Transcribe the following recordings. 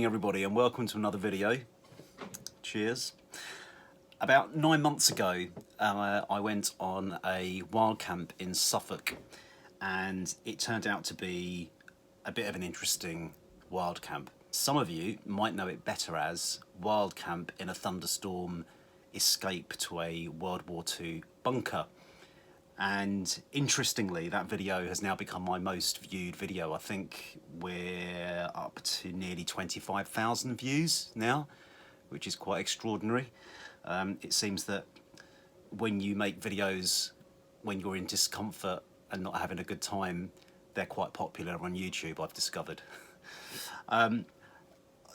morning everybody and welcome to another video. Cheers. About 9 months ago I went on a wild camp in Suffolk and it turned out to be a bit of an interesting wild camp. Some of you might know it better as wild camp in a thunderstorm escape to a World War II bunker. And interestingly, that video has now become my most viewed video. I think we're up to nearly 25,000 views now, which is quite extraordinary. It seems that when you make videos when you're in discomfort and not having a good time, they're quite popular on YouTube, I've discovered.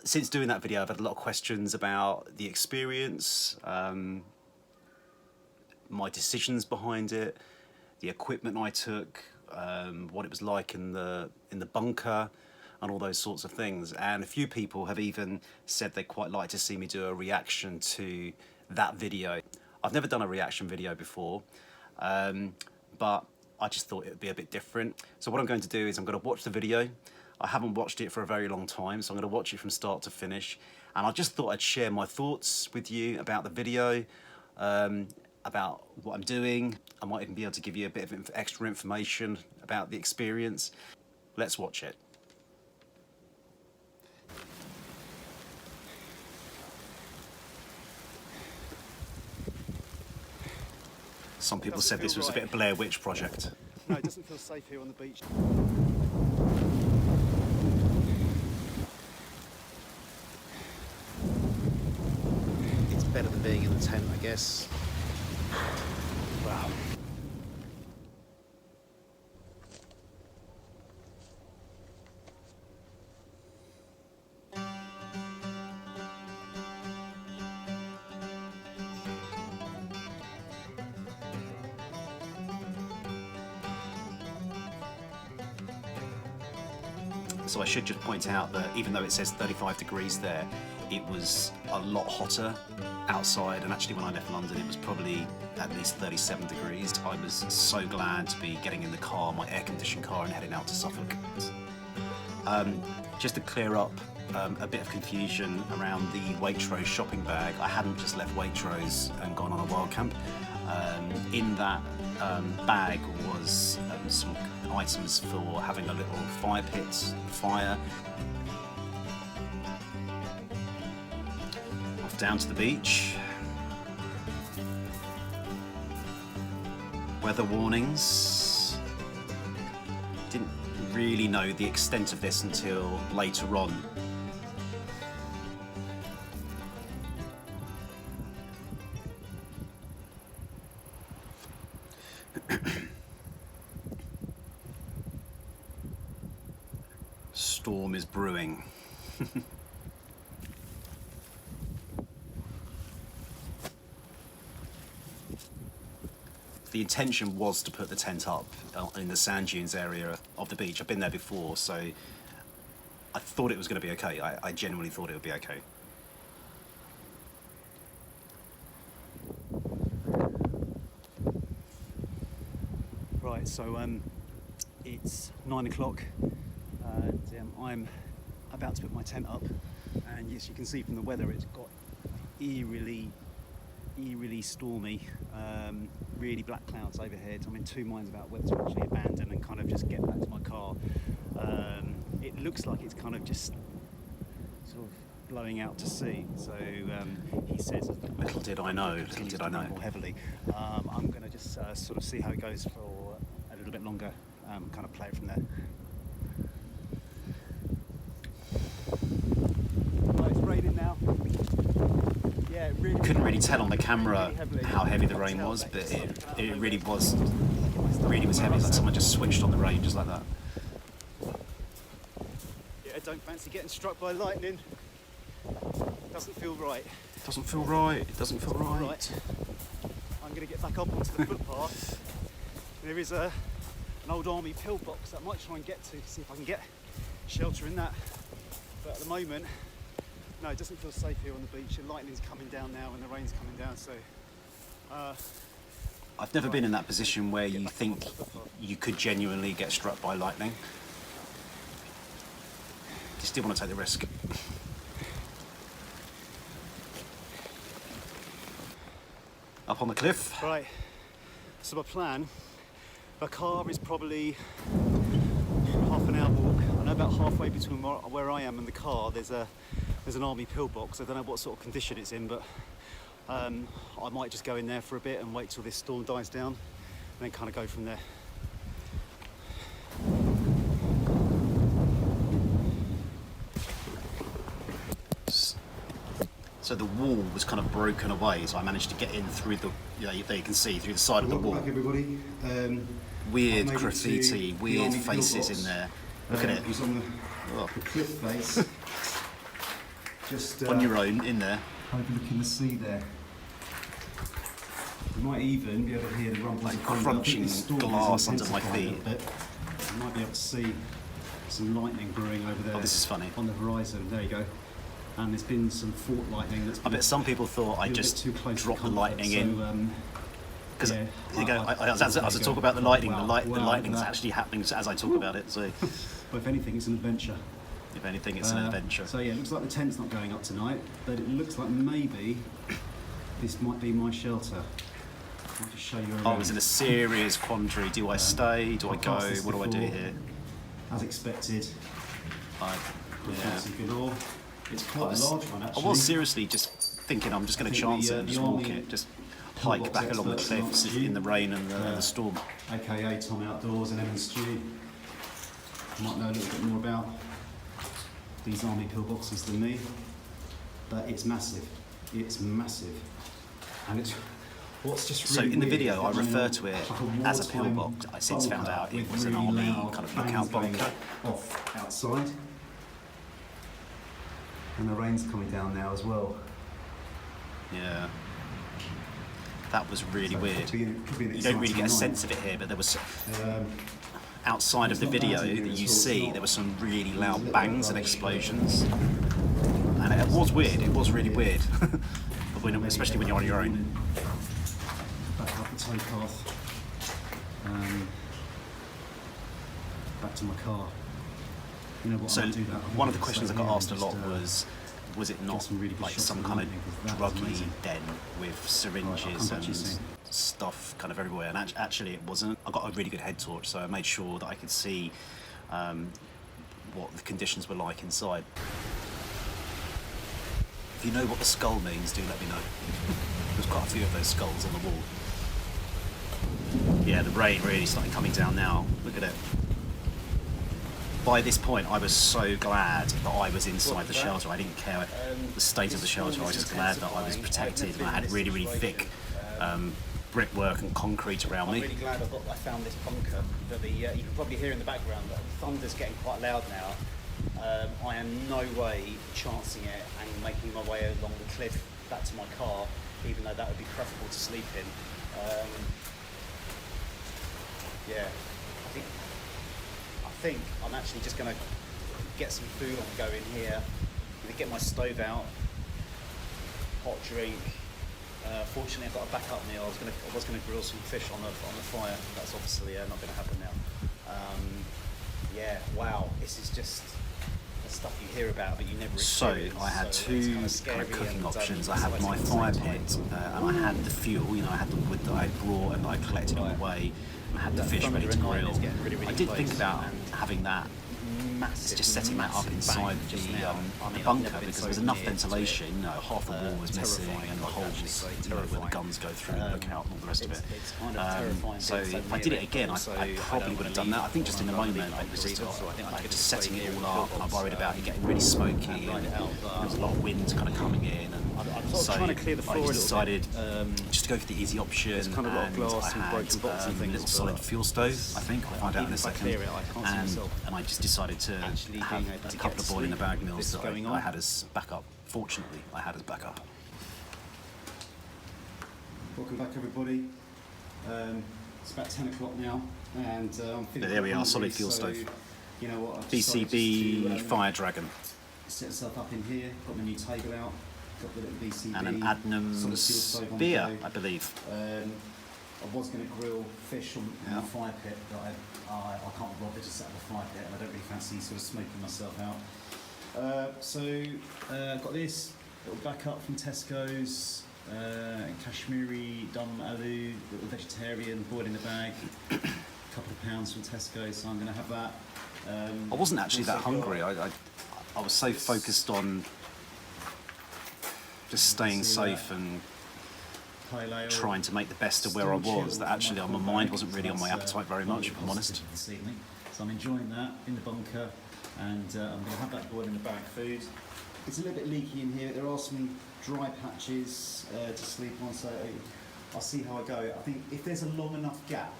Since doing that video, I've had a lot of questions about the experience, my decisions behind it, the equipment I took, what it was like in the bunker, and all those sorts of things. And a few people have even said they'd quite like to see me do a reaction to that video. I've never done a reaction video before, but I just thought it would be a bit different. So what I'm going to do is I'm going to watch the video. I haven't watched it for a very long time, so I'm going to watch it from start to finish. And I just thought I'd share my thoughts with you about the video, about what I'm doing. I might even be able to give you a bit of extra information about the experience. Let's watch it. Some people said this was a bit of Blair Witch Project. No, it doesn't feel safe here on the beach. It's better than being in the tent, I guess. Wow. So I should just point out that even though it says 35 degrees there, it was a lot hotter outside, and actually when I left London it was probably at least 37 degrees. I was so glad to be getting in the car, my air-conditioned car, and heading out to Suffolk. Just to clear up a bit of confusion around the Waitrose shopping bag, I hadn't just left Waitrose and gone on a wild camp. In that bag was some items for having a little fire pit, fire. Off down to the beach. Weather warnings. Didn't really know the extent of this until later on. Storm is brewing. The intention was to put the tent up in the sand dunes area of the beach. I've been there before, so I thought it was going to be okay. I genuinely thought it would be okay. Right, so it's 9 o'clock. And I'm about to put my tent up, and yes, you can see from the weather it's got eerily stormy, really black clouds overhead. I'm in two minds about whether to actually abandon and kind of just get back to my car. It looks like it's kind of just sort of blowing out to sea, so he says, little did I know more heavily. I'm going to just sort of see how it goes for a little bit longer, kind of play it from there. Now. Yeah, it really couldn't really tell on the camera how heavy the rain was, but it really was heavy. Like someone just switched on the rain just like that. Yeah, I don't fancy getting struck by lightning. Doesn't feel right. It doesn't feel right. It doesn't feel right. I'm going to get back up onto the footpath. There is an old army pillbox that I might try and get to see if I can get shelter in that. But at the moment, no, it doesn't feel safe here on the beach. The lightning's coming down now and the rain's coming down, so... I've never been in that position where you think you could genuinely get struck by lightning. You still want to take the risk. up on the cliff. Right, so my plan, my car is probably half an hour walk. I know about halfway between where I am and the car there's an army pillbox. I don't know what sort of condition it's in, but I might just go in there for a bit and wait till this storm dies down and then kind of go from there. So the wall was kind of broken away, so I managed to get in through the, there you can see, through the side of the wall. Welcome back, everybody. Weird graffiti, weird faces in there. Look at it. He's on the cliff face. Just On your own, in there. overlooking the sea there. You might even be able to hear the rumbles Like of thunder. crunching I think the storm is glass under my intensifying feet. a bit. You might be able to see some lightning brewing over there. Oh, this is funny. On the horizon, there you go. And there's been some fault lightning that's I been bet some people thought I a bit just too close to dropped the comfort, lightning in. so, Because yeah, as I talk about the lightning, wow, the wow, lightning's that. actually happening as I talk about it. So, But if anything, it's an adventure. if anything, it's an adventure. So yeah, it looks like the tent's not going up tonight, but it looks like maybe this might be my shelter. I'll just show you around. I was in a serious quandary. Do I stay? Do I I've go? passed this What do I do before. here? As expected, Yeah. fancy galore. It's quite a large one I actually. was seriously just thinking I'm just going to I think chance the, it and the just walk army it, just hike toolbox back along the experts cliffs like you. in the rain and the storm. AKA Tom Outdoors and Evan Stew. You might know a little bit more about these army pillboxes than me, but it's massive. It's massive, and it's what's just So really in the weird video, I is that refer when to it like as a wartime pillbox. I since found bunker out it with was an really army loud kind of bangs lookout going bunker. off outside, and the rain's coming down now as well. Yeah. That was really So it weird. could be an You don't really get a exciting sense of it here, but there was night. outside of the It's not video bad that here, you it's see, not- there were some really a loud little bangs bit and rubbish, explosions. And it was weird, it was really weird. But especially when you're on your own. Back up the towpath. Back to my car. You know what? So I might do that. I one of think the questions I stay got here asked a and lot just, was it not some really good like shots some of kind of lightning, 'cause that was druggy amazing. den with Right, I'll syringes come back to you soon. and stuff kind of everywhere? And actually it wasn't. I got a really good head torch, so I made sure that I could see what the conditions were like inside. If you know what the skull means, do let me know. There's quite a few of those skulls on the wall. Yeah, the rain really started coming down now. Look at it. By this point, I was so glad that I was inside the shelter. I didn't care the state of the shelter. I was just glad that I was protected and I had really, really thick brickwork and concrete around I'm me. really glad I found this bunker. That you can probably hear in the background that the thunder's getting quite loud now. I am no way chancing it and making my way along the cliff back to my car, even though that would be preferable to sleep in. Yeah, I think I'm actually just going to get some food on the go in here. I'm going to get my stove out, hot drink. Fortunately, I've got a backup meal. I was going to grill some fish on the fire. That's obviously not going to happen now. Yeah, wow, this is just the stuff you hear about, but you never So experience. I had So two it's kind of scary cooking and, options. I had exciting my at the fire same time. pit and I had the fuel. I had the wood that I brought and I collected on the way. And I had the That fish ready thunder to and lightning grill. is getting really, really I did close, think about and having that. Massive, Just setting that up massive inside bang just the now. I mean, I've bunker never been because so there was enough near to it. ventilation. Half the wall was missing Terrifying, and the like, holes, actually, so where the terrifying. guns go through and look out and all the rest of it. It's kind of terrifying So being so if I near did it, it again, also, I probably would have done that. I think just in the moment, it was just like just setting it all up, and I worried about it getting really smoky, and there was a lot of wind kind of coming in, and I'm sort of so trying to clear the floor I a just little bit. decided just to go for the easy option. There's kind of a lot of and glass I and had broken bottles and a things, little but solid fuel stove. I think I'll find out in even a if I second. clear it, I can't see myself And I just decided to actually have being able a to couple get of boiling the bag sleep. meals This that is going I on. had as backup. Fortunately, I had as backup. Welcome back, everybody. It's about 10 o'clock now, and I'm feeling There we quite are, solid hungry, fuel so, stove. You know what? I've decided BCB just to, Fire Dragon set myself up in here. Got my new table out. Got the little BCB. and an solid fuel Adnams stove on beer, the go. I believe. I was going to grill fish on Yeah. the fire pit, but I can't be bothered to set up a fire pit, and I don't really fancy sort of smoking myself out. So got this little backup from Tesco's. Kashmiri Dum Aloo, little vegetarian, boiled in the bag, a couple of pounds from Tesco, so I'm going to have that. I wasn't actually that also hungry. got- I was so focused on just staying safe and pale ale, trying to make the best of where I still was, chilled that actually in my full mind bag, wasn't so really on my that's, appetite very much, if I'm honest. positive this evening. So I'm enjoying that in the bunker, and I'm going to have that boiled in the bag food. It's a little bit leaky in here. There are some dry patches to sleep on, so I'll see how I go. I think if there's a long enough gap,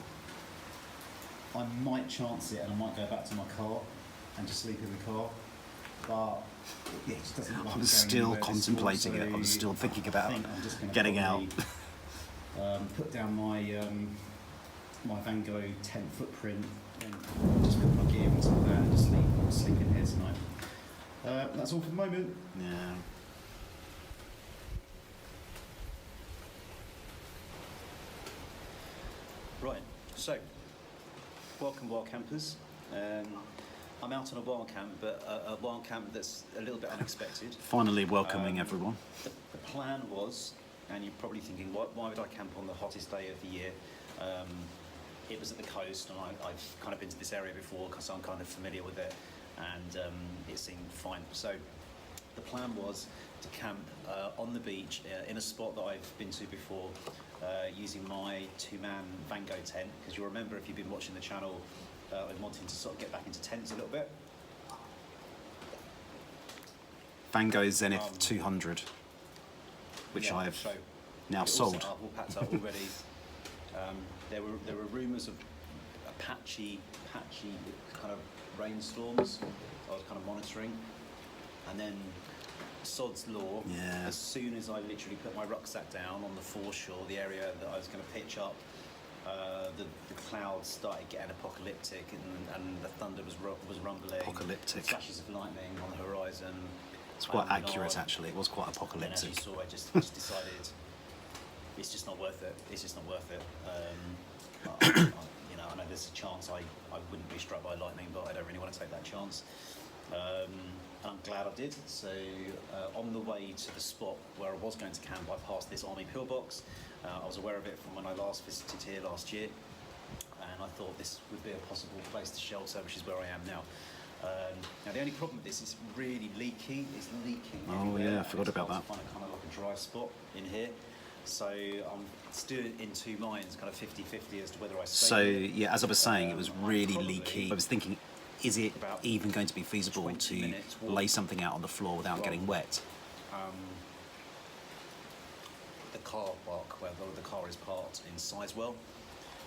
I might chance it and I might go back to my car and just sleep in the car. But yeah, it just doesn't look like I was it's going still anywhere this contemplating morning, it. I was so still thinking I about think I'm just gonna getting out. probably, put down my my Van Gogh tent footprint and just put my gear on top of that and just sleep in here tonight. That's all for the moment. Yeah. Right, so welcome wild campers. I'm out on a wild camp, but a wild camp that's a little bit unexpected. Finally welcoming everyone. The plan was, and you're probably thinking, why would I camp on the hottest day of the year? It was at the coast, and I've kind of been to this area before because I'm kind of familiar with it, and it seemed fine. So the plan was to camp on the beach in a spot that I've been to before, using my two-man Van Gogh tent, because you'll remember if you've been watching the channel, I'm wanting to sort of get back into tents a little bit. Van Gogh Zenith 200, which Yeah, I have so now it all sold. set up, all packed up already. There were rumours of patchy kind of rainstorms. I was kind of monitoring, and then sod's law. Yeah. As soon as I literally put my rucksack down on the foreshore, the area that I was going to pitch up, the clouds started getting apocalyptic, and the thunder was rumbling. Apocalyptic. Flashes of lightning on the horizon. It's quite and accurate, on. actually. It was quite And as you apocalyptic. saw, I just decided it's just not worth it. It's just not worth it. You know, I know there's a chance I wouldn't be struck by lightning, but I don't really want to take that chance. And I'm glad I did. So on the way to the spot where I was going to camp, I passed this army pillbox. I was aware of it from when I last visited here last year, and I thought this would be a possible place to shelter, which is where I am now. Now the only problem with this is really leaky. It's leaking everywhere. yeah, I forgot and it's about hard that. to find a kind of like a dry spot in here. So I'm still in two minds, kind of 50-50 as to whether I stay So, here. yeah, as I was saying, it was really Probably leaky. I was thinking, is it about even going to be feasible 20 to minutes walk lay something out on the floor without getting wet? The car park where the car is parked in Sizewell,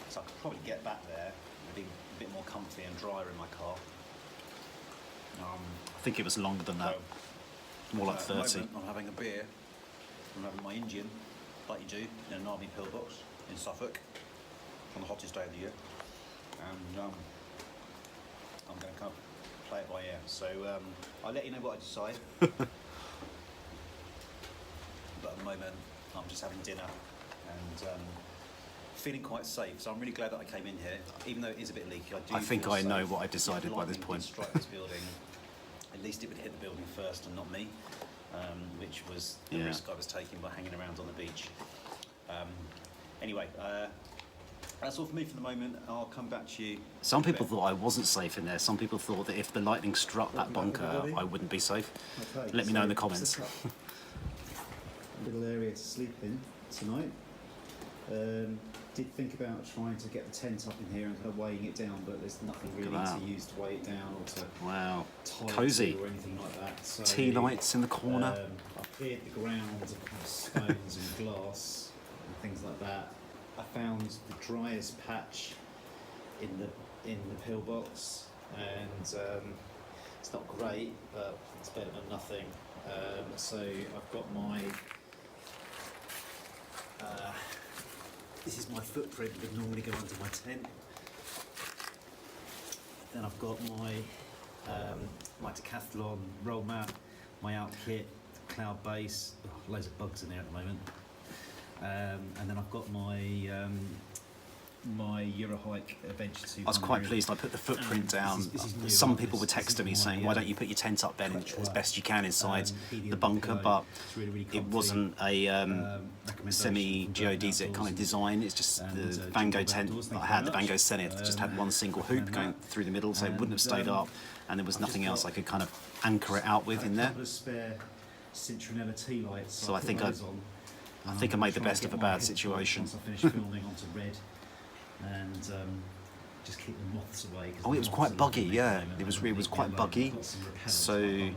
so I could probably get back there and be a bit more comfy and drier in my car. I think it was longer than that. More like At the 30. moment, I'm having a beer. I'm having my Indian, like you do, in an army pillbox in Suffolk on the hottest day of the year, and I'm going to come play it by ear. So I'll let you know what I decide. But at the moment, I'm just having dinner and feeling quite safe. So I'm really glad that I came in here, even though it is a bit leaky. I think feel I know safe. what I've decided If by this lightning point. did strike this building, at least it would hit the building first and not me, which was the Yeah. risk I was taking by hanging around on the beach. Anyway, that's all for me for the moment. I'll come back to you. Some people thought I wasn't safe in there. Some people thought that if the lightning struck that bunker, I wouldn't be safe. Okay, Let me know in the so comments. set up a little area to sleep in tonight. Did think about trying to get the tent up in here and kind of weighing it down, but there's nothing really that. to use to weigh it down or to Wow. tie it Cozy. to or anything like that. So, Tea lights in the corner. I cleared the ground of kind of stones and glass and things like that. I found the driest patch in the pillbox, and it's not great, but it's better than nothing. So I've got my this is my footprint that would normally go under my tent. Then I've got my my decathlon roll mat, my out kit, cloud base. Oh, loads of bugs in there at the moment. And then I've got my my Euro hike adventure 200. I was quite pleased I put the footprint down. This is new. Some people were texting me saying, why don't you put your tent up then as best you can inside the bunker, but it wasn't a semi-geodesic kind of design. It's just the Van Gogh tent that I had, the Van Gogh Senate, just had one single hoop going through the middle, so it wouldn't have stayed up, and there was nothing else I could kind of anchor it out with in there. So I think I made the best of a bad situation. Once I finished filming onto red, and just keep the moths away. Oh, it was quite buggy, yeah. It was quite buggy. So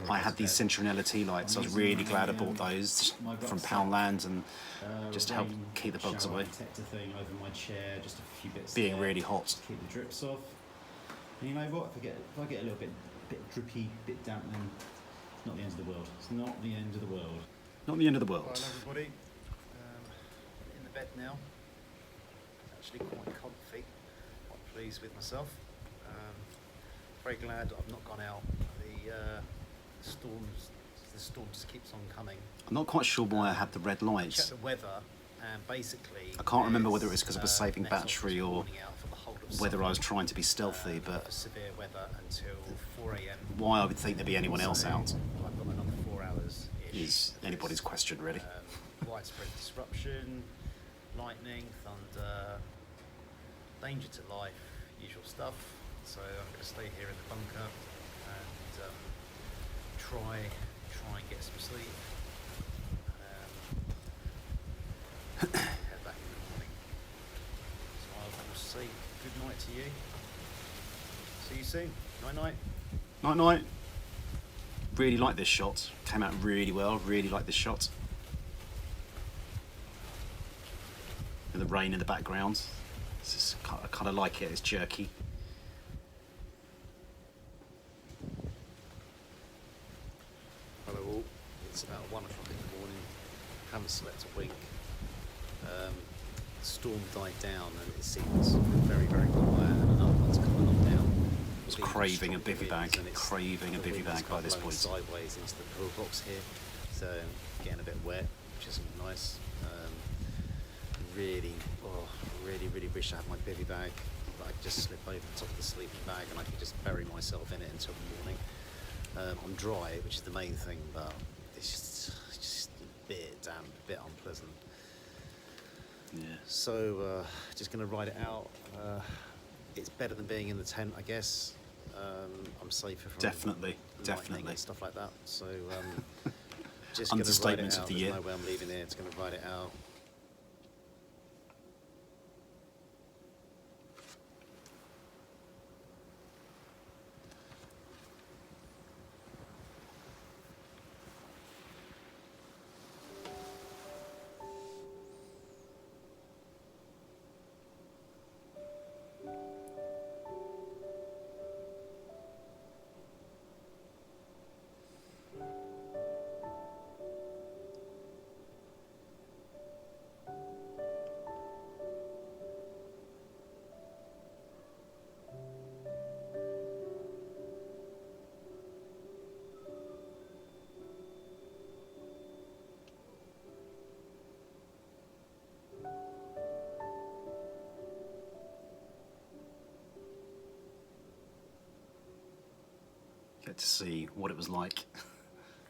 I had these Centronella tea lights. I was really glad I bought those from Poundland and just helped keep the bugs away. Thing over my chair, just a few bits Being there, really hot. keep the drips off. And you know what? If I get a little bit drippy, bit damp, then it's not the end of the world. It's not the end of the world. Not the end of the world. Right, everybody, in the bed now. Actually quite comfy. Quite pleased with myself. Very glad I've not gone out. The storm just keeps on coming. I'm not quite sure why I had the red Check lights. the weather, and basically I can't remember whether it was because I was saving next battery or warning out for the whole of whether summer, I was trying to be stealthy, but for severe weather until 4 a.m. why I would think there'd be anyone else So out I've got another 4 hours. is anybody's question, really. Widespread disruption, lightning, thunder, danger to life, usual stuff. So I'm going to stay here in the bunker and try and get some sleep. Head back in the morning. So I will say good night to you. See you soon. Night night. Night night. Really like this shot. Came out really well. Really like this shot. And the rain in the background. It's just, I kind of like it. It's jerky. Hello all. It's about 1 o'clock in the morning. Haven't slept a wink. The storm died down and it seems very, very quiet, and another one's coming on now. I was craving a bivvy bag. Craving a bivvy bag by this point. Sideways into the pillbox here, so getting a bit wet, which isn't nice. Really wish I had my bivvy bag. That I could just slip over the top of the sleeping bag and I could just bury myself in it until the morning. I'm dry, which is the main thing, but it's just a bit damp, a bit unpleasant. Yeah. So just going to ride it out. It's better than being in the tent, I guess. I'm safer from Definitely. lightning and stuff like that. So just going to ride Understatement it of out. the There's year. no way I'm leaving there. It's going to ride it out. Get to see what it was like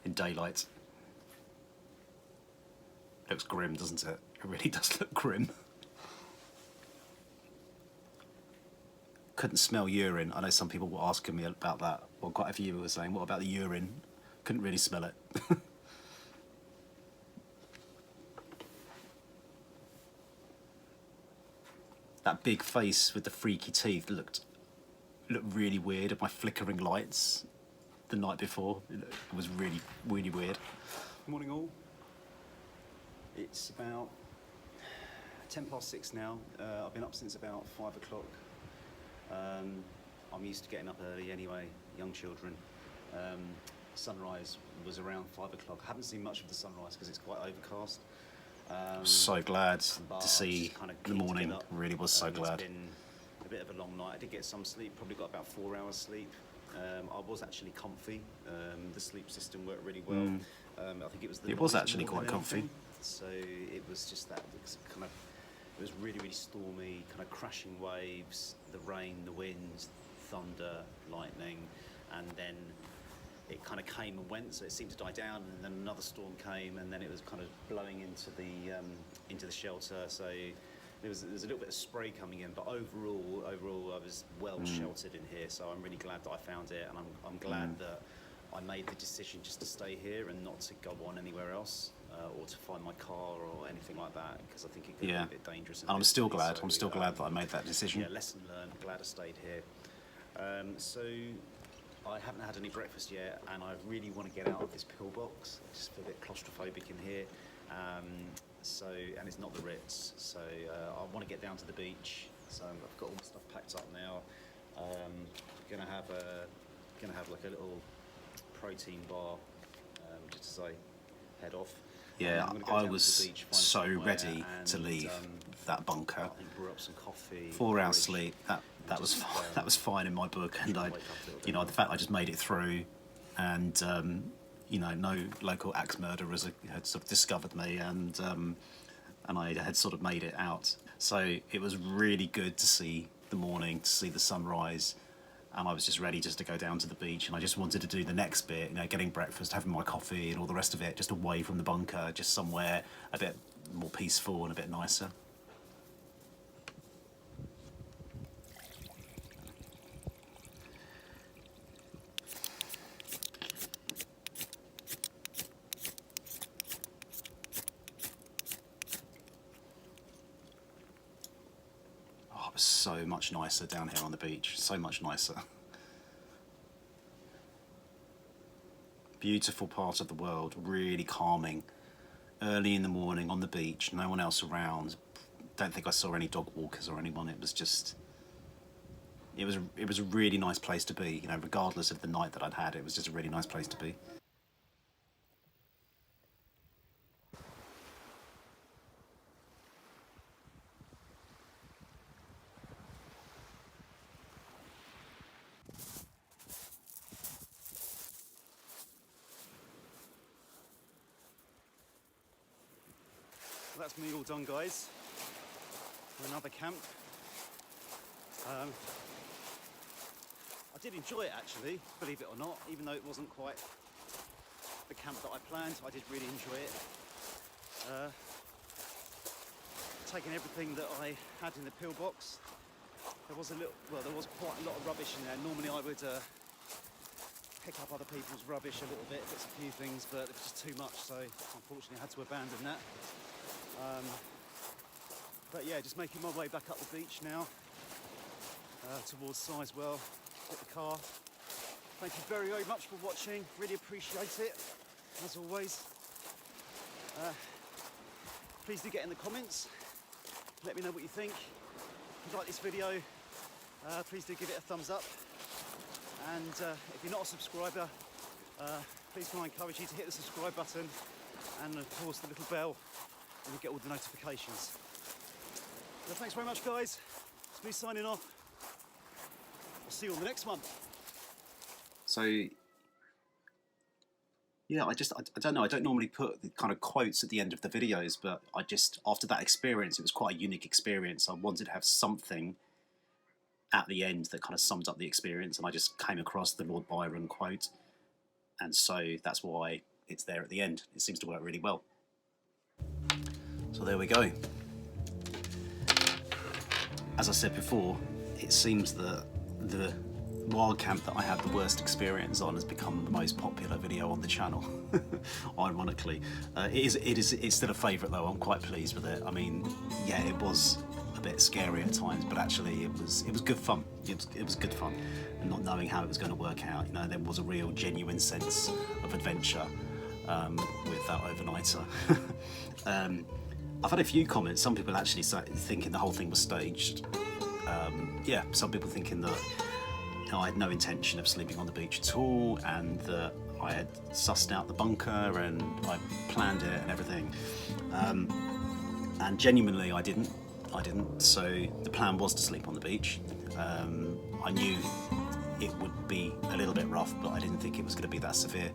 in daylight. Looks grim, doesn't it? It really does look grim. Couldn't smell urine. I know some people were asking me about that. Well, quite a few were saying, what about the urine? Couldn't really smell it. That big face with the freaky teeth looked really weird at my flickering lights the night before. It was really weird. Morning all. It's about 6:10 now. I've been up since about 5 o'clock. I'm used to getting up early anyway, young children. Sunrise was around 5 o'clock. I haven't seen much of the sunrise because it's quite overcast. So glad to see the morning. Really was so glad. It's been a bit of a long night. I did get some sleep. Probably got about 4 hours sleep. I was actually comfy. The sleep system worked really well. I think it was the. It was actually quite comfy. So it was just that kind of It was really, really stormy, kind of crashing waves, the rain, the wind, thunder, lightning, and then it kind of came and went, so it seemed to die down, and then another storm came, and then it was kind of blowing into the shelter. So there was a little bit of spray coming in, but overall I was well sheltered in here. So I'm really glad that I found it, and I'm glad that I made the decision just to stay here and not to go on anywhere else, or to find my car or anything like that, because I think it could be a bit dangerous. I'm still glad that I made that decision. Yeah, lesson learned. Glad I stayed here. So I haven't had any breakfast yet, and I really want to get out of this pillbox. I just feel a bit claustrophobic in here. And it's not the Ritz, so I want to get down to the beach. So I've got all my stuff packed up now. Gonna have like a little protein bar, just as I head off. Yeah, I was so ready to leave that bunker. Brew up some coffee. 4 hours sleep. That was fine in my book, and the fact I just made it through, and no local axe murderers had sort of discovered me, and I had sort of made it out. So it was really good to see the morning, to see the sunrise, and I was just ready just to go down to the beach, and I just wanted to do the next bit, getting breakfast, having my coffee, and all the rest of it, just away from the bunker, just somewhere a bit more peaceful and a bit nicer. So much nicer down here on the beach, so much nicer. Beautiful part of the world, really calming. Early in the morning on the beach, no one else around. Don't think I saw any dog walkers or anyone. It was a really nice place to be, regardless of the night that I'd had. It was just a really nice place to be. That's me all done, guys, for another camp. I did enjoy it, actually, believe it or not, even though it wasn't quite the camp that I planned. I did really enjoy it. Taking everything that I had in the pillbox, there was quite a lot of rubbish in there. Normally I would pick up other people's rubbish a little bit, fix a few things, but it was just too much, so unfortunately I had to abandon that. But yeah, just making my way back up the beach now, towards Sizewell, get the car. Thank you very, very much for watching, really appreciate it, as always. Please do get in the comments, let me know what you think. If you like this video, please do give it a thumbs up. And if you're not a subscriber, please can I encourage you to hit the subscribe button and of course the little bell, and you get all the notifications. So thanks very much, guys. It's me signing off. I'll see you on the next one. So yeah, I don't know. I don't normally put the kind of quotes at the end of the videos, but after that experience, it was quite a unique experience. I wanted to have something at the end that kind of summed up the experience, and I just came across the Lord Byron quote, and so that's why it's there at the end. It seems to work really well. So there we go. As I said before, it seems that the wild camp that I had the worst experience on has become the most popular video on the channel. Ironically, it's still a favourite though. I'm quite pleased with it. I mean, yeah, it was a bit scary at times, but actually it was good fun. It was good fun, and not knowing how it was going to work out. There was a real genuine sense of adventure with that overnighter. I've had a few comments. Some people actually thinking the whole thing was staged. Yeah, some people thinking that I had no intention of sleeping on the beach at all, and that I had sussed out the bunker and I planned it and everything. And genuinely, I didn't. So the plan was to sleep on the beach. I knew it would be a little bit rough, but I didn't think it was going to be that severe.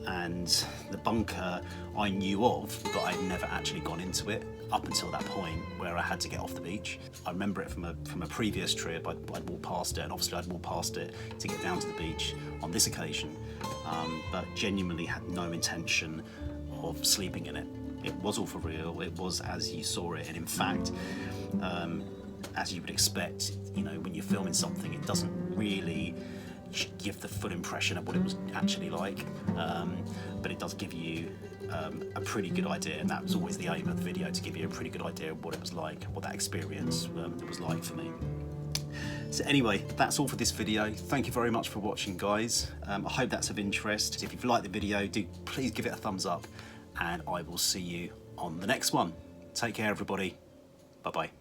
And the bunker I knew of, but I'd never actually gone into it. up until that point where I had to get off the beach. I remember it from a previous trip. I'd walked past it, and obviously I'd walked past it to get down to the beach on this occasion, but genuinely had no intention of sleeping in it. It was all for real. It was as you saw it, and in fact, as you would expect, you know, when you're filming something, it doesn't really give the full impression of what it was actually like, but it does give you a pretty good idea, and that was always the aim of the video, to give you a pretty good idea of what it was like, what that experience was like for me. So anyway, that's all for this video. Thank you very much for watching, guys. I hope that's of interest. If you've liked the video, do please give it a thumbs up, and I will see you on the next one. Take care, everybody. Bye-bye.